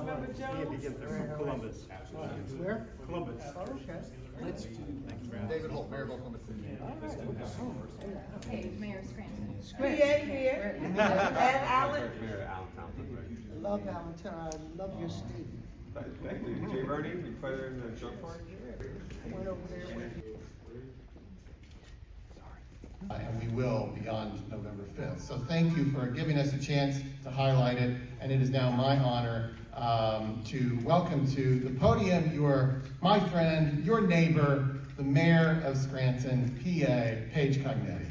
Councilmember He Jones? begins from Columbus. Where? Columbus. Oh, okay. Thanks for asking. David Holt, Mayor of Oklahoma City. Okay, Mayor Scranton. PA here. And Alan? Mayor Allentown, Pennsylvania. Love Allentown, I love your state. Thank you. Jay Bernie, we play there in the junk park. I went over there with And we will beyond November 5th. So thank you for giving us a chance to highlight it. And it is now my honor to welcome to the podium my friend, your neighbor, the Mayor of Scranton, PA, Paige Cognetti.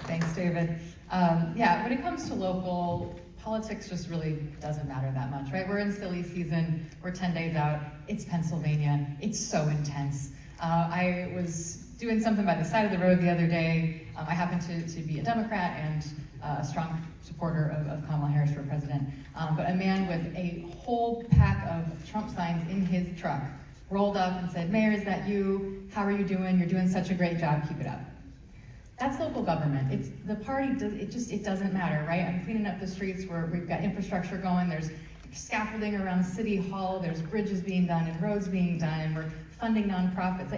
Thanks, David. When it comes to local, politics just really doesn't matter that much, right? We're in silly season, we're 10 days out, it's Pennsylvania, it's so intense. I was doing something by the side of the road the other day. I happen to be a Democrat and a strong supporter of Kamala Harris for president. But a man with a whole pack of Trump signs in his truck rolled up and said, "Mayor, is that you? How are you doing? You're doing such a great job, keep it up." That's local government. It's the party, it doesn't matter, right? I'm cleaning up the streets where we've got infrastructure going, there's scaffolding around City Hall, there's bridges being done and roads being done, and we're funding nonprofits.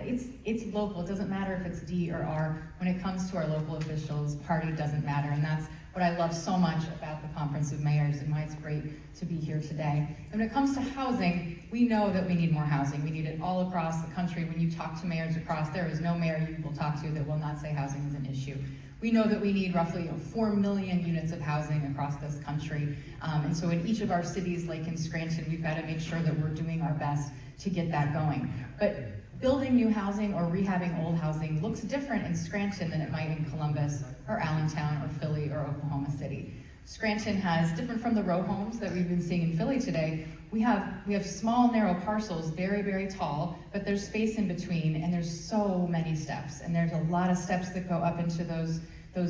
It's local, it doesn't matter if it's D or R. When it comes to our local officials, party doesn't matter, and that's what I love so much about the Conference of Mayors and why it's great to be here today. And when it comes to housing, we know that we need more housing. We need it all across the country. When you talk to mayors across, there is no mayor you will talk to that will not say housing is an issue. We know that we need roughly 4 million units of housing across this country. And so in each of our cities, like in Scranton, we've got to make sure that we're doing our best to get that going. But building new housing or rehabbing old housing looks different in Scranton than it might in Columbus or Allentown or Philly or Oklahoma City. Scranton has, different from the row homes that we've been seeing in Philly today, we have small, narrow parcels, very, very tall, but there's space in between, and there's so many steps, and there's a lot of steps that go up into those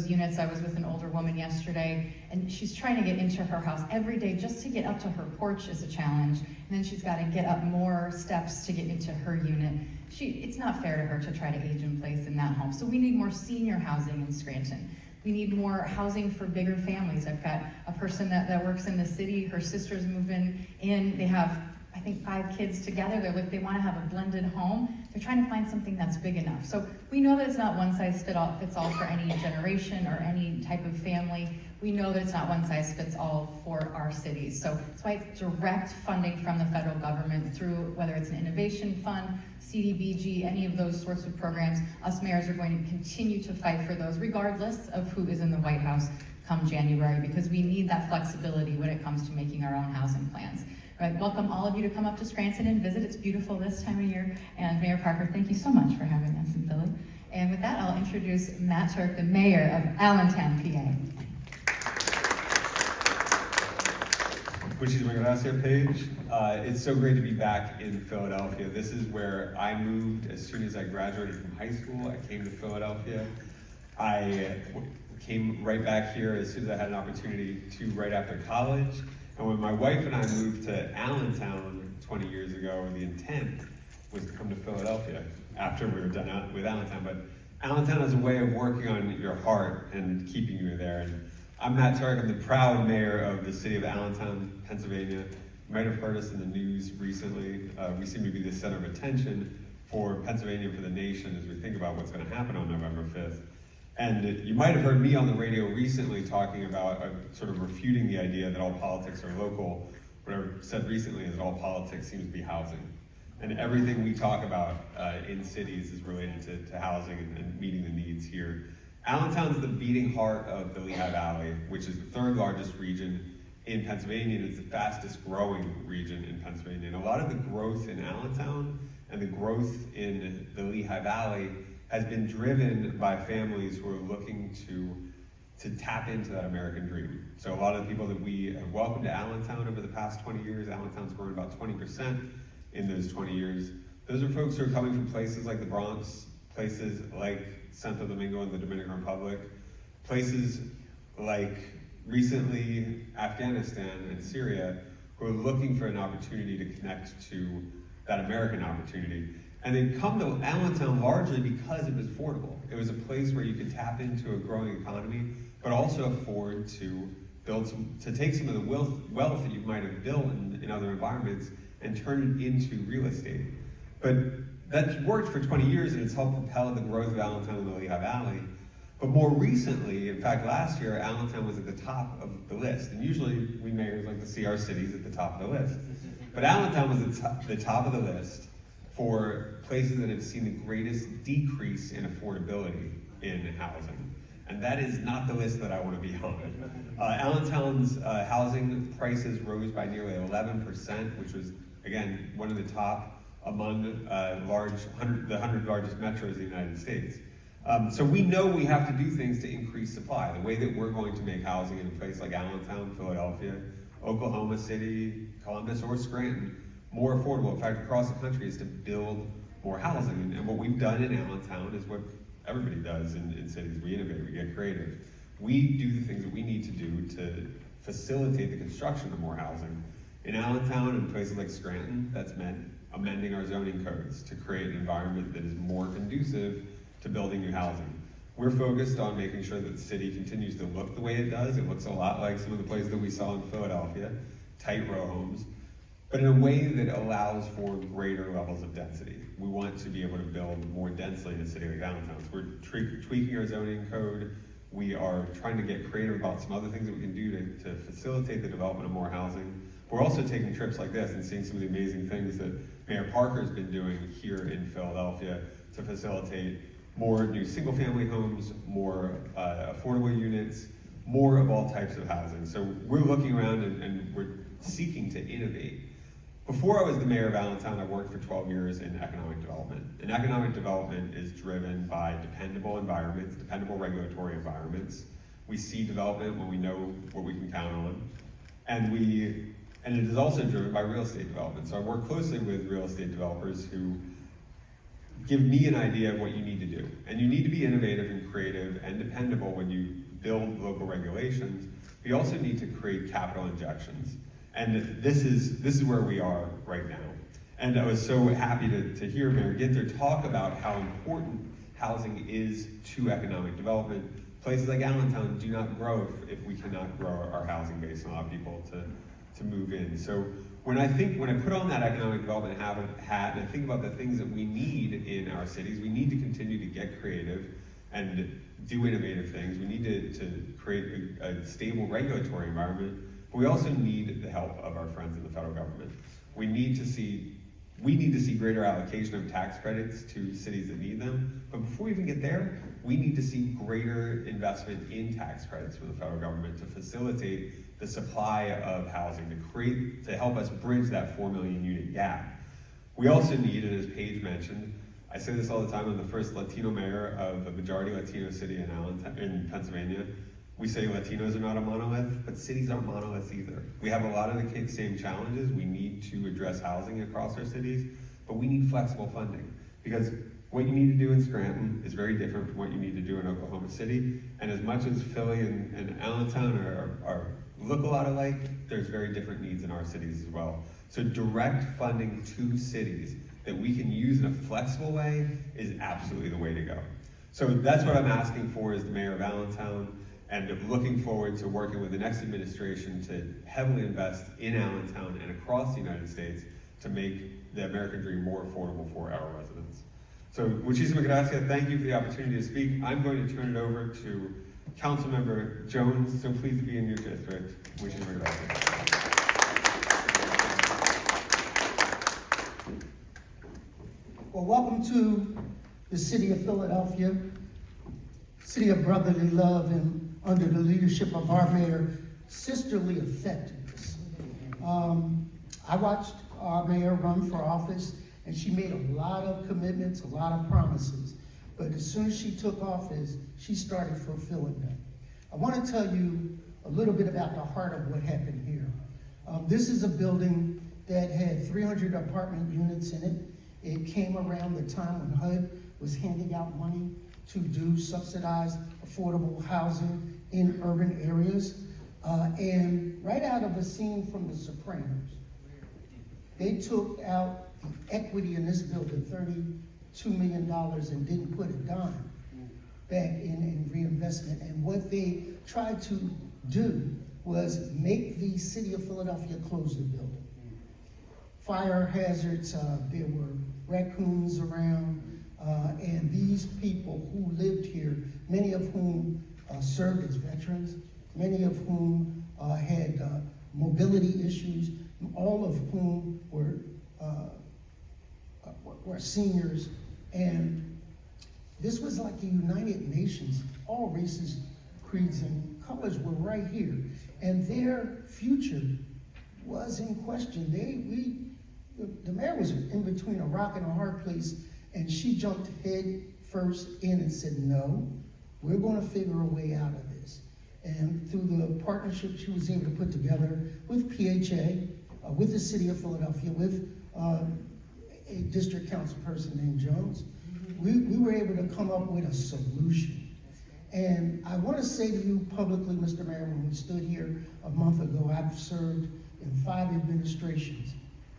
units. I was with an older woman yesterday, and she's trying to get into her house every day. Just to get up to her porch is a challenge, and then she's got to get up more steps to get into her unit. It's not fair to her to try to age in place in that home. So we need more senior housing in Scranton. We need more housing for bigger families. I've got a person that works in the city, her sister's moving in, they have, I think, 5 kids together. They want to have a blended home. They're trying to find something that's big enough. So we know that it's not one size fits all for any generation or any type of family. We know that it's not one size fits all for our cities. So that's why it's direct funding from the federal government through, whether it's an innovation fund, CDBG, any of those sorts of programs. Us mayors are going to continue to fight for those regardless of who is in the White House come January, because we need that flexibility when it comes to making our own housing plans. Right, welcome all of you to come up to Scranton and visit. It's beautiful this time of year. And Mayor Parker, thank you so much for having us in Philly. And with that, I'll introduce Matt Turk, the mayor of Allentown, PA. Muchísimas gracias, Paige. It's so great to be back in Philadelphia. This is where I moved as soon as I graduated from high school. I came to Philadelphia. I came right back here as soon as I had an opportunity to right after college. And when my wife and I moved to Allentown 20 years ago, the intent was to come to Philadelphia after we were done with Allentown. But Allentown has a way of working on your heart and keeping you there. And I'm Matt Turk. I'm the proud mayor of the city of Allentown, Pennsylvania. You might have heard us in the news recently. We seem to be the center of attention for Pennsylvania, for the nation, as we think about what's going to happen on November 5th. And you might have heard me on the radio recently talking about sort of refuting the idea that all politics are local. What I said recently is that all politics seems to be housing. And everything we talk about in cities is related to housing and meeting the needs here. Allentown's the beating heart of the Lehigh Valley, which is the 3rd largest region in Pennsylvania, and it's the fastest growing region in Pennsylvania. And a lot of the growth in Allentown and the growth in the Lehigh Valley has been driven by families who are looking to tap into that American dream. So a lot of the people that we have welcomed to Allentown over the past 20 years, Allentown's grown about 20% in those 20 years. Those are folks who are coming from places like the Bronx, places like Santo Domingo in the Dominican Republic, places like recently Afghanistan and Syria, who are looking for an opportunity to connect to that American opportunity. And they come to Allentown largely because it was affordable. It was a place where you could tap into a growing economy, but also afford to to take some of the wealth that you might have built in other environments and turn it into real estate. But that's worked for 20 years and it's helped propel the growth of Allentown and the Lehigh Valley. But more recently, in fact last year, Allentown was at the top of the list. And usually we mayors like to see our cities at the top of the list. But Allentown was at the top of the list for places that have seen the greatest decrease in affordability in housing. And that is not the list that I want to be on. Allentown's housing prices rose by nearly 11%, which was, again, one of the top among the 100 largest metros in the United States. So we know we have to do things to increase supply. The way that we're going to make housing in a place like Allentown, Philadelphia, Oklahoma City, Columbus, or Scranton more affordable, in fact, across the country, is to build more housing. And what we've done in Allentown is what everybody does in cities. We innovate, we get creative. We do the things that we need to do to facilitate the construction of more housing. In Allentown and places like Scranton, that's meant amending our zoning codes to create an environment that is more conducive to building new housing. We're focused on making sure that the city continues to look the way it does. It looks a lot like some of the places that we saw in Philadelphia, tight row homes, but in a way that allows for greater levels of density. We want to be able to build more densely in a city like Allentown. So we're tweaking our zoning code. We are trying to get creative about some other things that we can do to facilitate the development of more housing. We're also taking trips like this and seeing some of the amazing things that Mayor Parker's been doing here in Philadelphia to facilitate more new single-family homes, more affordable units, more of all types of housing. So we're looking around and we're seeking to innovate. Before I was the mayor of Allentown, I worked for 12 years in economic development. And economic development is driven by dependable environments, dependable regulatory environments. We see development when we know what we can count on. And it is also driven by real estate development. So I work closely with real estate developers who give me an idea of what you need to do. And you need to be innovative and creative and dependable when you build local regulations. But you also need to create capital injections. And this is where we are right now. And I was so happy to hear Mayor Ginther talk about how important housing is to economic development. Places like Allentown do not grow if we cannot grow our housing base and allow people to move in. So when I put on that economic development hat and I think about the things that we need in our cities, we need to continue to get creative and do innovative things. We need to create a stable regulatory environment. But we also need the help of our friends in the federal government. We need to see greater allocation of tax credits to cities that need them. But before we even get there, we need to see greater investment in tax credits from the federal government to facilitate the supply of housing, to help us bridge that 4 million unit gap. We also need, and as Paige mentioned, I say this all the time, I'm the first Latino mayor of a majority Latino city in Pennsylvania. We say Latinos are not a monolith, but cities aren't monoliths either. We have a lot of the same challenges. We need to address housing across our cities, but we need flexible funding because what you need to do in Scranton is very different from what you need to do in Oklahoma City. And as much as Philly and Allentown look a lot alike, there's very different needs in our cities as well. So direct funding to cities that we can use in a flexible way is absolutely the way to go. So that's what I'm asking for as the mayor of Allentown. And looking forward to working with the next administration to heavily invest in Allentown and across the United States to make the American dream more affordable for our residents. So, muchísimas gracias. Thank you for the opportunity to speak. I'm going to turn it over to Councilmember Jones. So pleased to be in your district. Muchísimas gracias. Well, welcome to the city of Philadelphia, city of brotherly love, and under the leadership of our mayor, sisterly effectiveness. I watched our mayor run for office, and she made a lot of commitments, a lot of promises. But as soon as she took office, she started fulfilling them. I want to tell you a little bit about the heart of what happened here. This is a building that had 300 apartment units in it. It came around the time when HUD was handing out money to do subsidized affordable housing in urban areas. And right out of a scene from The Sopranos, they took out the equity in this building, $32 million, and didn't put a dime back in reinvestment. And what they tried to do was make the city of Philadelphia close the building. Fire hazards, there were raccoons around, and these people who lived here, many of whom served as veterans, many of whom had mobility issues, all of whom were seniors, and this was like the United Nations. All races, creeds, and colors were right here, and their future was in question. The mayor was in between a rock and a hard place, and she jumped head first in and said, no, we're gonna figure a way out of this. And through the partnership she was able to put together with PHA, with the city of Philadelphia, with a district council person named Jones, we were able to come up with a solution. And I wanna say to you publicly, Mr. Mayor, when we stood here a month ago, I've served in 5 administrations.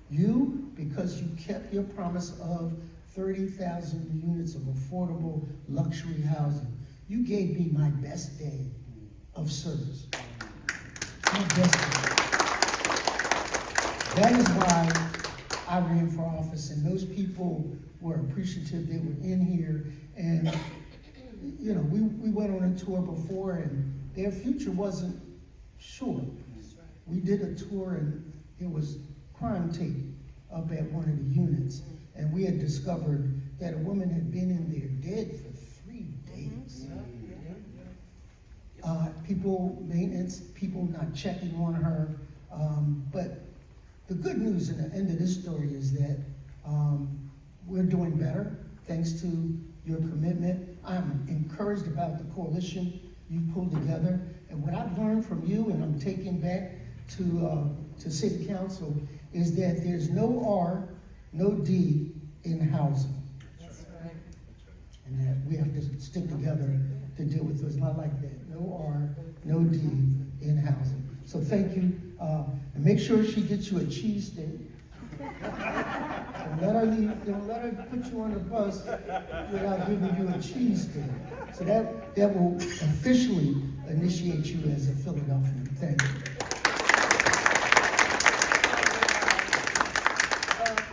You, because you kept your promise of 30,000 units of affordable luxury housing, you gave me my best day of service. My best day. That is why I ran for office, and those people were appreciative. They were in here, and you know, we went on a tour before, and their future wasn't sure. We did a tour, and it was crime tape up at one of the units, and we had discovered that a woman had been in there dead for 3 days. People, maintenance, people not checking on her, but the good news in the end of this story is that we're doing better thanks to your commitment. I'm encouraged about the coalition you pulled together, and what I've learned from you, and I'm taking back to City Council, is that there's no R, no D in housing. That's right. And that we have to stick together to deal with those. Not like that. No R, no D in housing. So thank you. And make sure she gets you a cheesesteak. Don't let her put you on the bus without giving you a cheesesteak. So that will officially initiate you as a Philadelphian. Thank you.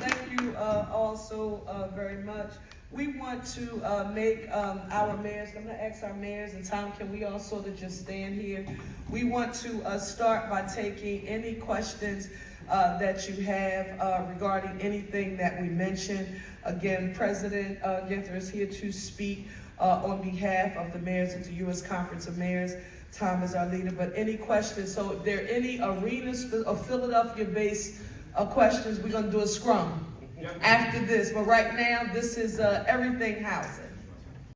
Thank you also very much. We want to make our mayors, I'm gonna ask our mayors, and Tom, can we all sort of just stand here? We want to start by taking any questions that you have regarding anything that we mentioned. Again, President Ginther is here to speak on behalf of the mayors at the U.S. Conference of Mayors. Tom is our leader, but any questions? So if there are any arenas of Philadelphia-based questions, we're gonna do a scrum after this. But right now, this is everything housing.